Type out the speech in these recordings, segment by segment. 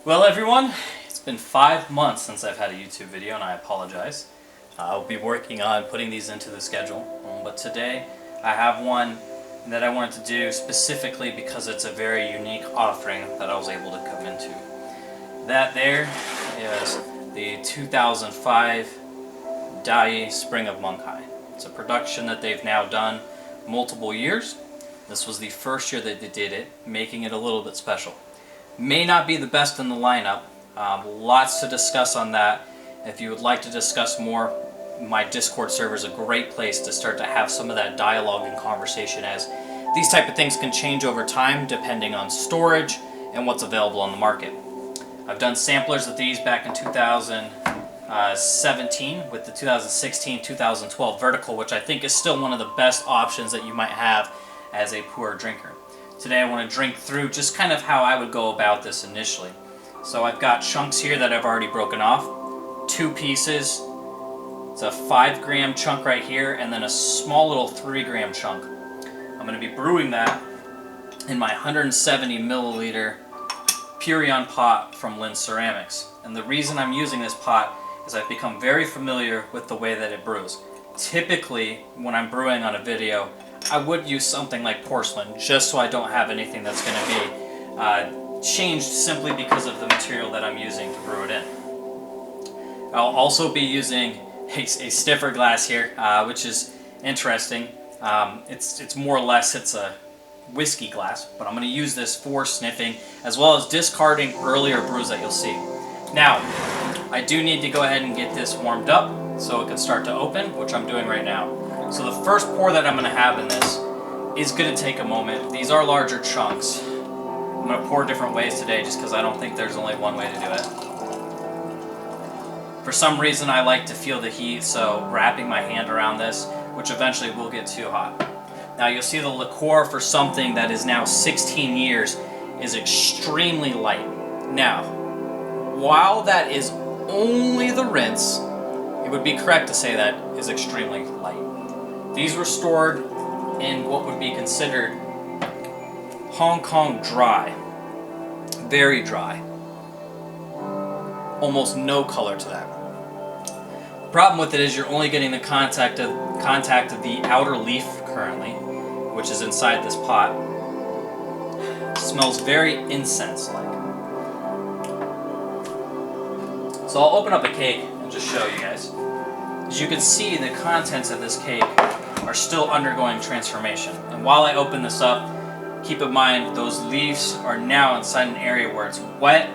Well, everyone, it's been 5 months since I've had a YouTube video, and I apologize. I'll be working on putting these into the schedule, but today I have one that I wanted to do specifically because it's a very unique offering that I was able to come into. That there is the 2005 Dayi Spring of Menghai. It's a production that they've now done multiple years. This was the first year that they did it, making it a little bit special. May not be the best in the lineup. Lots to discuss on that. If you would like to discuss more, my Discord server is a great place to start to have some of that dialogue and conversation, as these type of things can change over time depending on storage and what's available on the market. I've done samplers of these back in 2017 with the 2016-2012 vertical, which I think is still one of the best options that you might have as a puerh drinker. Today I want to drink through just kind of how I would go about this initially. So I've got chunks here that I've already broken off. 2 pieces. It's a 5-gram chunk right here, and then a small little 3-gram chunk. I'm going to be brewing that in my 170 milliliter Purion pot from Lynn Ceramics. And the reason I'm using this pot is I've become very familiar with the way that it brews. Typically, when I'm brewing on a video, I would use something like porcelain, just so I don't have anything that's going to be changed simply because of the material that I'm using to brew it in. I'll also be using a stiffer glass here, which is interesting. It's more or less, it's a whiskey glass, but I'm going to use this for sniffing, as well as discarding earlier brews that you'll see. Now, I do need to go ahead and get this warmed up so it can start to open, which I'm doing right now. So the first pour that I'm going to have in this is going to take a moment. These are larger chunks. I'm going to pour different ways today just because I don't think there's only one way to do it. For some reason I like to feel the heat, so wrapping my hand around this, which eventually will get too hot. Now you'll see the liqueur for something that is now 16 years is extremely light. Now, while that is only the rinse, it would be correct to say that is extremely light. These were stored in what would be considered Hong Kong dry. Very dry. Almost no color to that. The problem with it is you're only getting the contact of the outer leaf currently, which is inside this pot. It smells very incense-like. So I'll open up a cake and just show you guys. As you can see, the contents of this cake are still undergoing transformation. And while I open this up, keep in mind those leaves are now inside an area where it's wet,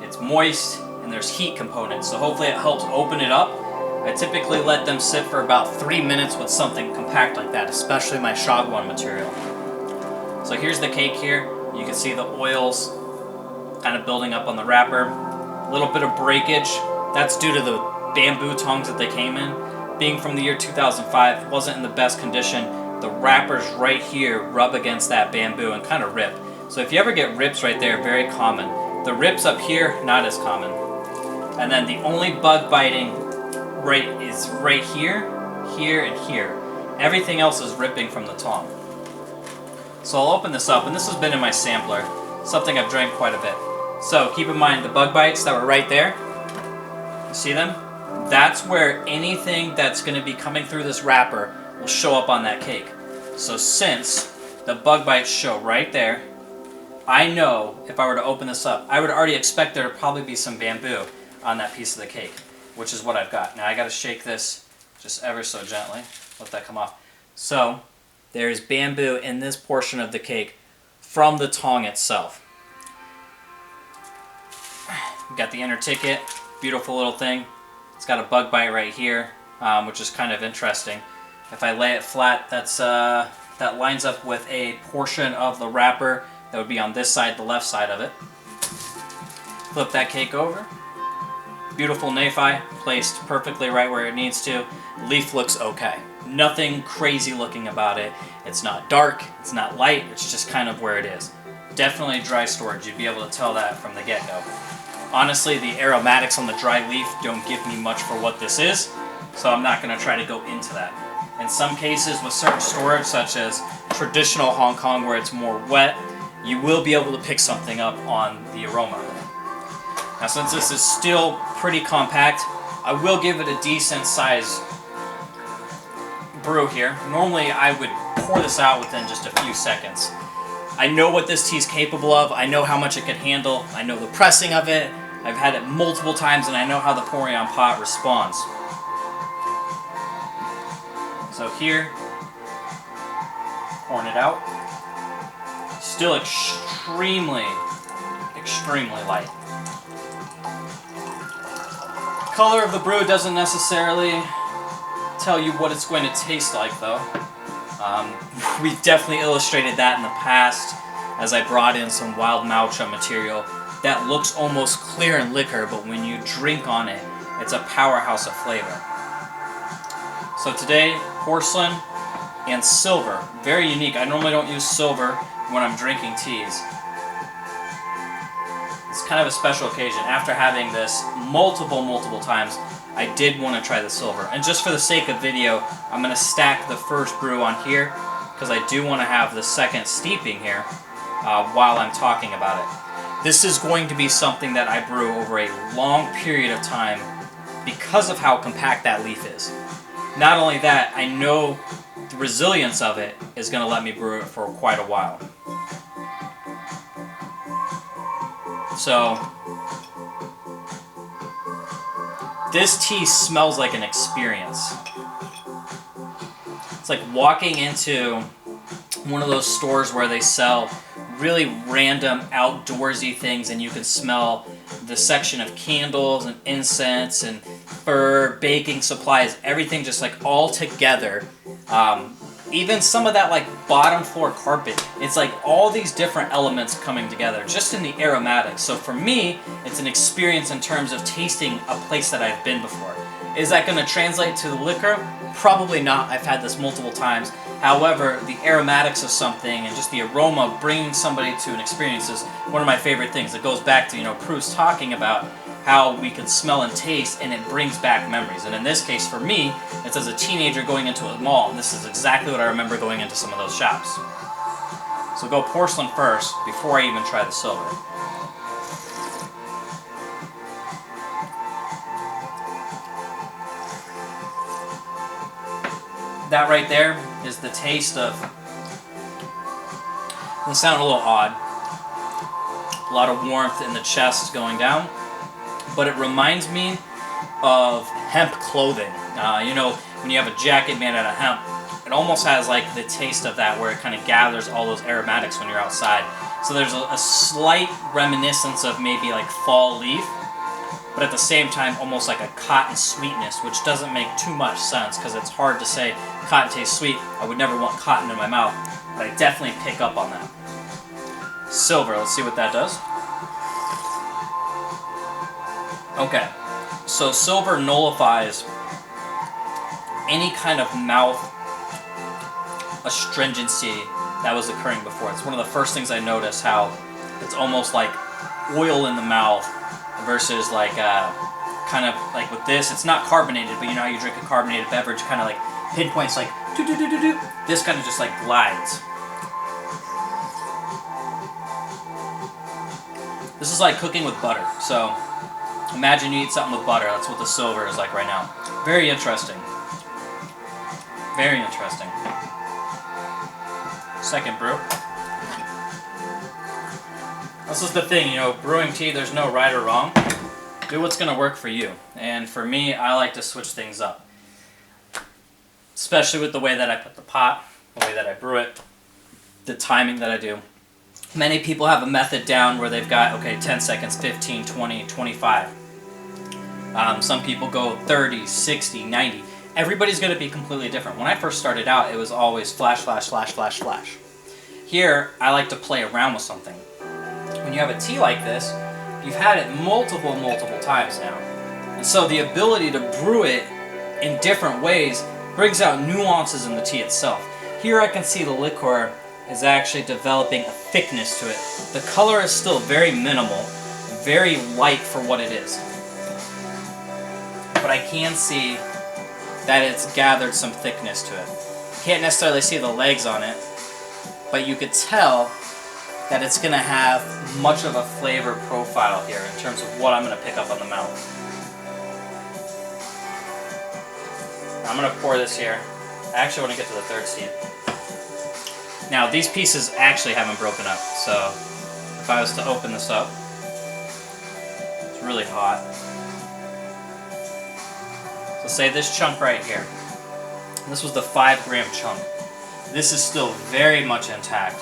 it's moist, and there's heat components. So hopefully it helps open it up. I typically let them sit for about 3 minutes with something compact like that, especially my shagwan material. So here's the cake here. You can see the oils kind of building up on the wrapper. A little bit of breakage. That's due to the bamboo tongs that they came in. Being from the year 2005, wasn't in the best condition. The wrappers right here rub against that bamboo and kind of rip. So if you ever get rips right there, very common. The rips up here, not as common. And then the only bug biting is right here, here, and here. Everything else is ripping from the tong. So I'll open this up, and this has been in my sampler, something I've drank quite a bit. So keep in mind the bug bites that were right there. You see them? That's where anything that's going to be coming through this wrapper will show up on that cake. So since the bug bites show right there, I know if I were to open this up, I would already expect there to probably be some bamboo on that piece of the cake, which is what I've got. Now I got to shake this just ever so gently, let that come off. So there's bamboo in this portion of the cake from the tong itself. Got the inner ticket, beautiful little thing. It's got a bug bite right here, which is kind of interesting. If I lay it flat, that lines up with a portion of the wrapper that would be on this side, the left side of it. Flip that cake over. Beautiful Nephi, placed perfectly right where it needs to. Leaf looks okay. Nothing crazy looking about it. It's not dark, it's not light, it's just kind of where it is. Definitely dry storage, you'd be able to tell that from the get-go. Honestly, the aromatics on the dry leaf don't give me much for what this is, so I'm not going to try to go into that. In some cases with certain storage, such as traditional Hong Kong where it's more wet, you will be able to pick something up on the aroma. Now since this is still pretty compact, I will give it a decent size brew here. Normally I would pour this out within just a few seconds. I know what this tea is capable of. I know how much it can handle. I know the pressing of it. I've had it multiple times, and I know how the pouring on pot responds. So here, pouring it out. Still extremely, extremely light. Color of the brew doesn't necessarily tell you what it's going to taste like, though. We've definitely illustrated that in the past as I brought in some wild matcha material that looks almost clear in liquor, but when you drink on it, it's a powerhouse of flavor. So today, porcelain and silver. Very unique. I normally don't use silver when I'm drinking teas. It's kind of a special occasion. After having this multiple times, I did want to try the silver. And just for the sake of video, I'm going to stack the first brew on here because I do want to have the second steeping here while I'm talking about it. This is going to be something that I brew over a long period of time because of how compact that leaf is. Not only that, I know the resilience of it is going to let me brew it for quite a while. So, this tea smells like an experience. It's like walking into one of those stores where they sell really random outdoorsy things and you can smell the section of candles and incense and fur, baking supplies, everything just like all together. Even some of that like bottom floor carpet. It's like all these different elements coming together just in the aromatics. So for me, it's an experience in terms of tasting a place that I've been before. Is that going to translate to the liquor? Probably not. I've had this multiple times. However, the aromatics of something and just the aroma bringing somebody to an experience is one of my favorite things. It goes back to, Proust talking about how we can smell and taste, and it brings back memories. And in this case, for me, it's as a teenager going into a mall, and this is exactly what I remember going into some of those shops. So go porcelain first, before I even try the silver. That right there is the taste of, it'll sound a little odd, a lot of warmth in the chest going down, but it reminds me of hemp clothing. When you have a jacket made out of hemp, it almost has like the taste of that where it kind of gathers all those aromatics when you're outside. So there's a slight reminiscence of maybe like fall leaf, but at the same time almost like a cotton sweetness, which doesn't make too much sense because it's hard to say cotton tastes sweet. I would never want cotton in my mouth, but I definitely pick up on that. Silver, let's see what that does. Okay, so silver nullifies any kind of mouth astringency that was occurring before. It's one of the first things I noticed, how it's almost like oil in the mouth versus like kind of like with this, it's not carbonated, but you know how you drink a carbonated beverage, kind of like pinpoints like do do do do do. This kind of just like glides. This is like cooking with butter. So imagine you eat something with butter. That's what the silver is like right now. Very interesting. Very interesting. Second brew. This is the thing, brewing tea, there's no right or wrong. Do what's going to work for you. And for me, I like to switch things up. Especially with the way that I put the pot, the way that I brew it, the timing that I do. Many people have a method down where they've got, 10 seconds, 15, 20, 25. Some people go 30, 60, 90. Everybody's going to be completely different. When I first started out, it was always flash, flash, flash, flash, flash. Here, I like to play around with something. When you have a tea like this, you've had it multiple times now. And so the ability to brew it in different ways brings out nuances in the tea itself. Here I can see the liquor is actually developing a thickness to it. The color is still very minimal, very light for what it is. But I can see that it's gathered some thickness to it. Can't necessarily see the legs on it, but you could tell that it's going to have much of a flavor profile here in terms of what I'm going to pick up on the mouth. I'm going to pour this here. I actually want to get to the third seed. Now, these pieces actually haven't broken up, so if I was to open this up, it's really hot. So say this chunk right here. This was the 5-gram chunk. This is still very much intact.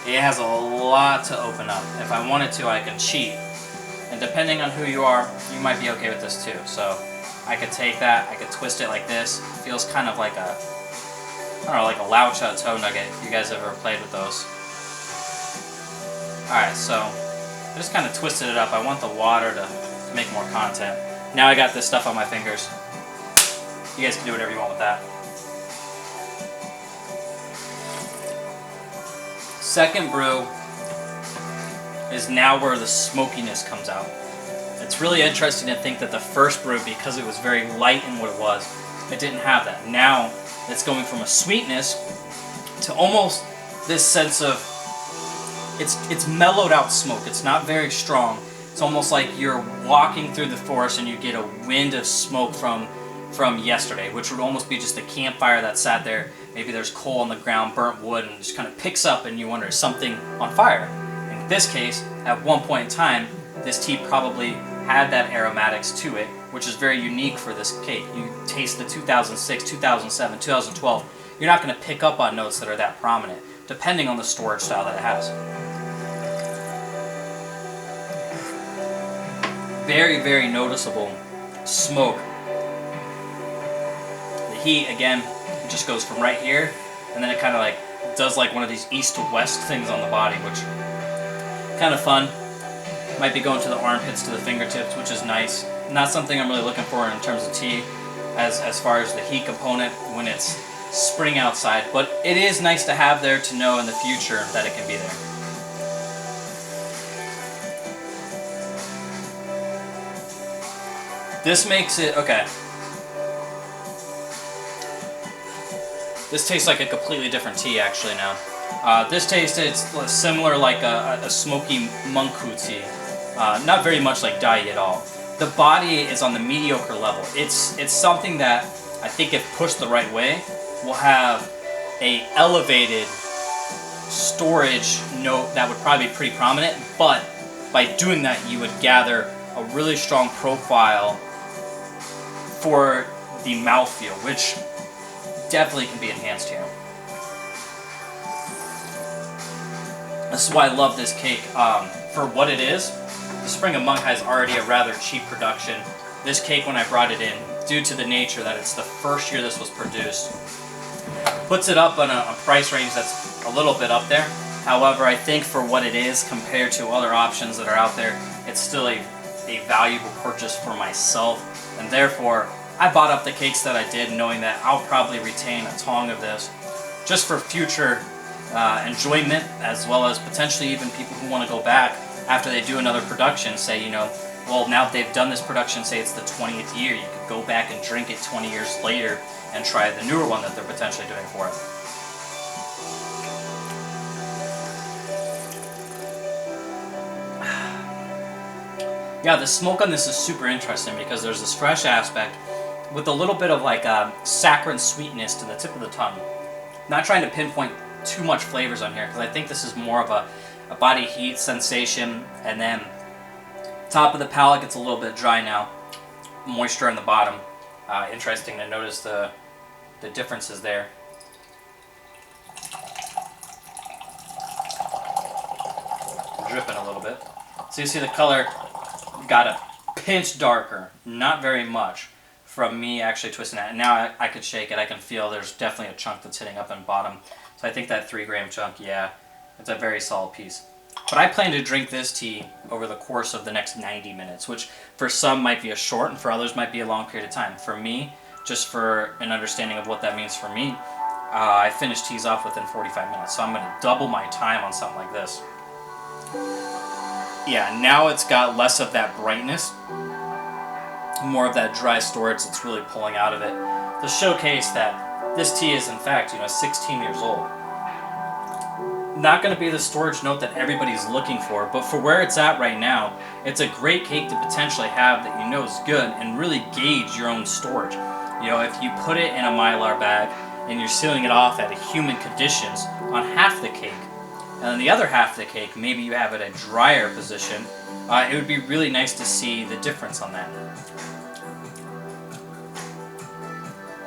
It has a lot to open up. If I wanted to, I can cheat. And depending on who you are, you might be okay with this too. So I could take that, I could twist it like this. It feels kind of like a, I don't know, like a laucha toe nugget, if you guys have ever played with those. Alright, so I just kind of twisted it up. I want the water to make more content. Now I got this stuff on my fingers. You guys can do whatever you want with that. Second brew is now where the smokiness comes out. It's really interesting to think that the first brew, because it was very light in what it was, it didn't have that. Now it's going from a sweetness to almost this sense of, it's mellowed out smoke. It's not very strong. It's almost like you're walking through the forest and you get a wind of smoke from yesterday, which would almost be just a campfire that sat there. Maybe there's coal on the ground, burnt wood, and it just kind of picks up and you wonder, is something on fire? In this case, at one point in time, this tea probably had that aromatics to it, which is very unique for this cake. You taste the 2006, 2007, 2012, you're not going to pick up on notes that are that prominent, depending on the storage style that it has. Very, very noticeable smoke. The heat, again, it just goes from right here, and then it kind of like does like one of these east to west things on the body, which kind of fun. Might be going to the armpits, to the fingertips, which is nice. Not something I'm really looking for in terms of tea, as far as the heat component when it's spring outside, but it is nice to have there to know in the future that it can be there. This makes it, okay. This tastes like a completely different tea actually now. This tastes, it's similar like a smoky Uncut tea. Not very much like Dayi at all. The body is on the mediocre level. It's something that I think if pushed the right way will have a elevated storage note that would probably be pretty prominent, but by doing that you would gather a really strong profile for the mouthfeel, which definitely can be enhanced here. This is why I love this cake. For what it is, the Spring of Menghai is already a rather cheap production. This cake, when I brought it in, due to the nature that it's the first year this was produced, puts it up on a price range that's a little bit up there. However, I think for what it is compared to other options that are out there, it's still a valuable purchase for myself, and therefore I bought up the cakes that I did, knowing that I'll probably retain a tong of this just for future enjoyment, as well as potentially even people who want to go back after they do another production, say, you know, well, now that they've done this production, say it's the 20th year, you could go back and drink it 20 years later and try the newer one that they're potentially doing for it. Yeah, the smoke on this is super interesting because there's this fresh aspect with a little bit of like saccharine sweetness to the tip of the tongue. Not trying to pinpoint too much flavors on here because I think this is more of a body heat sensation, and then top of the palate gets a little bit dry now. Moisture on the bottom. Interesting to notice the differences there. Dripping a little bit. So you see the color got a pinch darker, not very much, from me actually twisting that. And now I could shake it. I can feel there's definitely a chunk that's hitting up in the bottom. So I think that 3-gram chunk, yeah, it's a very solid piece. But I plan to drink this tea over the course of the next 90 minutes, which for some might be a short and for others might be a long period of time. For me, just for an understanding of what that means for me, I finish teas off within 45 minutes. So I'm going to double my time on something like this. Yeah, now it's got less of that brightness, more of that dry storage that's really pulling out of it to showcase that this tea is in fact, 16 years old. Not going to be the storage note that everybody's looking for, but for where it's at right now, it's a great cake to potentially have that you know is good and really gauge your own storage. You know, if you put it in a Mylar bag and you're sealing it off at humid conditions on half the cake, and then the other half of the cake, maybe you have it at a drier position, it would be really nice to see the difference on that.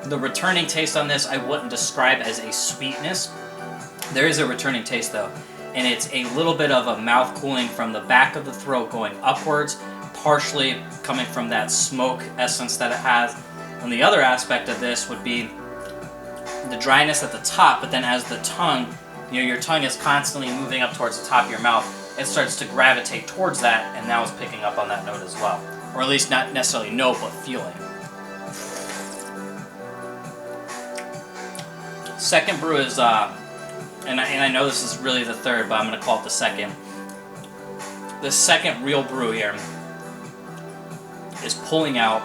The returning taste on this I wouldn't describe as a sweetness. There is a returning taste though, and it's a little bit of a mouth cooling from the back of the throat going upwards, partially coming from that smoke essence that it has. And the other aspect of this would be the dryness at the top, but then as the tongue, you know, your tongue is constantly moving up towards the top of your mouth, it starts to gravitate towards that, and now it's picking up on that note as well. Or at least not necessarily note, but feeling. Second brew is, and I know this is really the third, but I'm going to call it the second. The second real brew here is pulling out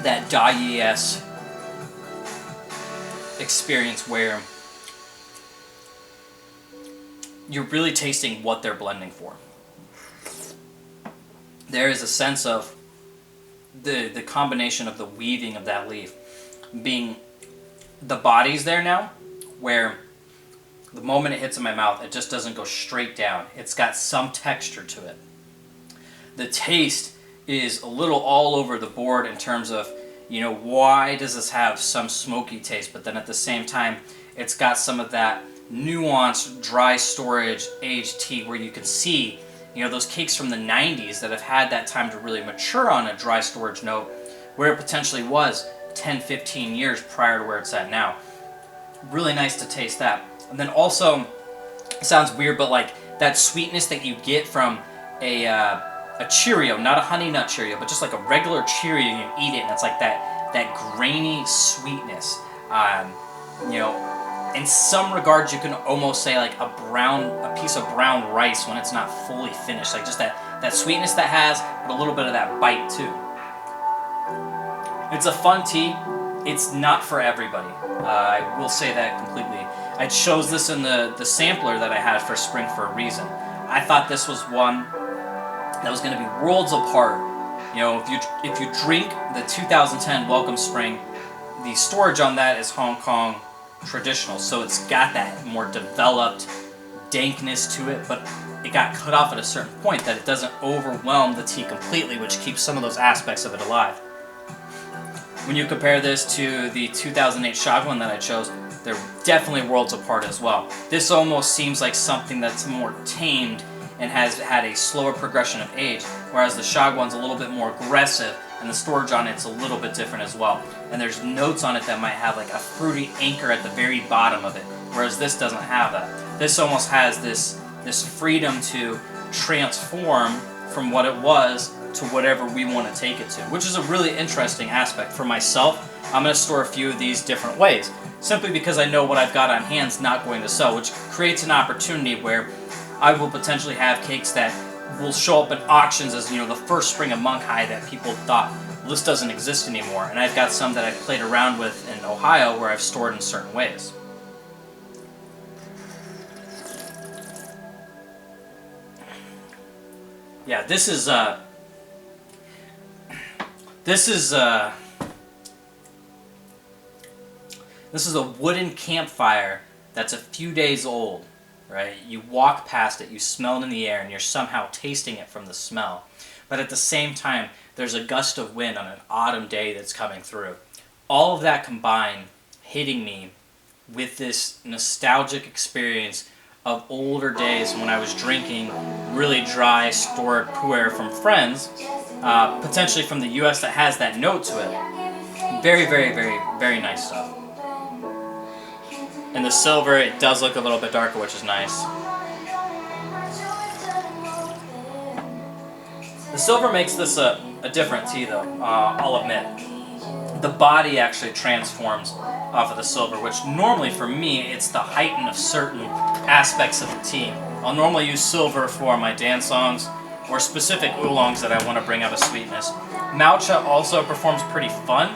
that Dayi experience where you're really tasting what they're blending for. There is a sense of the combination of the weaving of that leaf being the body's there now, where the moment it hits in my mouth, it just doesn't go straight down. It's got some texture to it. The taste is a little all over the board in terms of, you know, why does this have some smoky taste, but then at the same time, it's got some of that nuanced, dry storage, aged tea where you can see, you know, those cakes from the 90s that have had that time to really mature on a dry storage note, where it potentially was 10, 15 years prior to where it's at now. Really nice to taste that. And then also, it sounds weird, but like that sweetness that you get from a Cheerio, not a Honey Nut Cheerio, but just like a regular Cheerio, you eat it and it's like that grainy sweetness. You know, in some regards, you can almost say like a piece of brown rice when it's not fully finished. Like just that sweetness that has, but a little bit of that bite too. It's a fun tea. It's not for everybody. I will say that completely. I chose this in the sampler that I had for spring for a reason. I thought this was one that was going to be worlds apart. You know, if you drink the 2010 Welcome Spring, the storage on that is Hong Kong traditional, so it's got that more developed dankness to it, but it got cut off at a certain point that it doesn't overwhelm the tea completely, which keeps some of those aspects of it alive. When you compare this to the 2008 Shagwan that I chose, they're definitely worlds apart as well. This almost seems like something that's more tamed and has had a slower progression of age, whereas the Shagwan's a little bit more aggressive, and the storage on it's a little bit different as well. And there's notes on it that might have like a fruity anchor at the very bottom of it, whereas this doesn't have that. This almost has this freedom to transform from what it was to whatever we want to take it to, which is a really interesting aspect. For myself, I'm going to store a few of these different ways, simply because I know what I've got on hand's not going to sell, which creates an opportunity where I will potentially have cakes that will show up in auctions as, you know, the first Spring of Menghai that people thought, well, this doesn't exist anymore. And I've got some that I've played around with in Ohio where I've stored in certain ways. Yeah, this is a wooden campfire that's a few days old, right? You walk past it, you smell it in the air, and you're somehow tasting it from the smell. But at the same time, there's a gust of wind on an autumn day that's coming through. All of that combined hitting me with this nostalgic experience of older days when I was drinking really dry, stored puerh from friends, potentially from the US, that has that note to it. Very, very, very, very nice stuff. And the silver, it does look a little bit darker, which is nice. The silver makes this a different tea though, I'll admit. The body actually transforms off of the silver, which normally for me, it's the heighten of certain aspects of the tea. I'll normally use silver for my dance songs or specific oolongs that I want to bring out a sweetness. Matcha also performs pretty fun,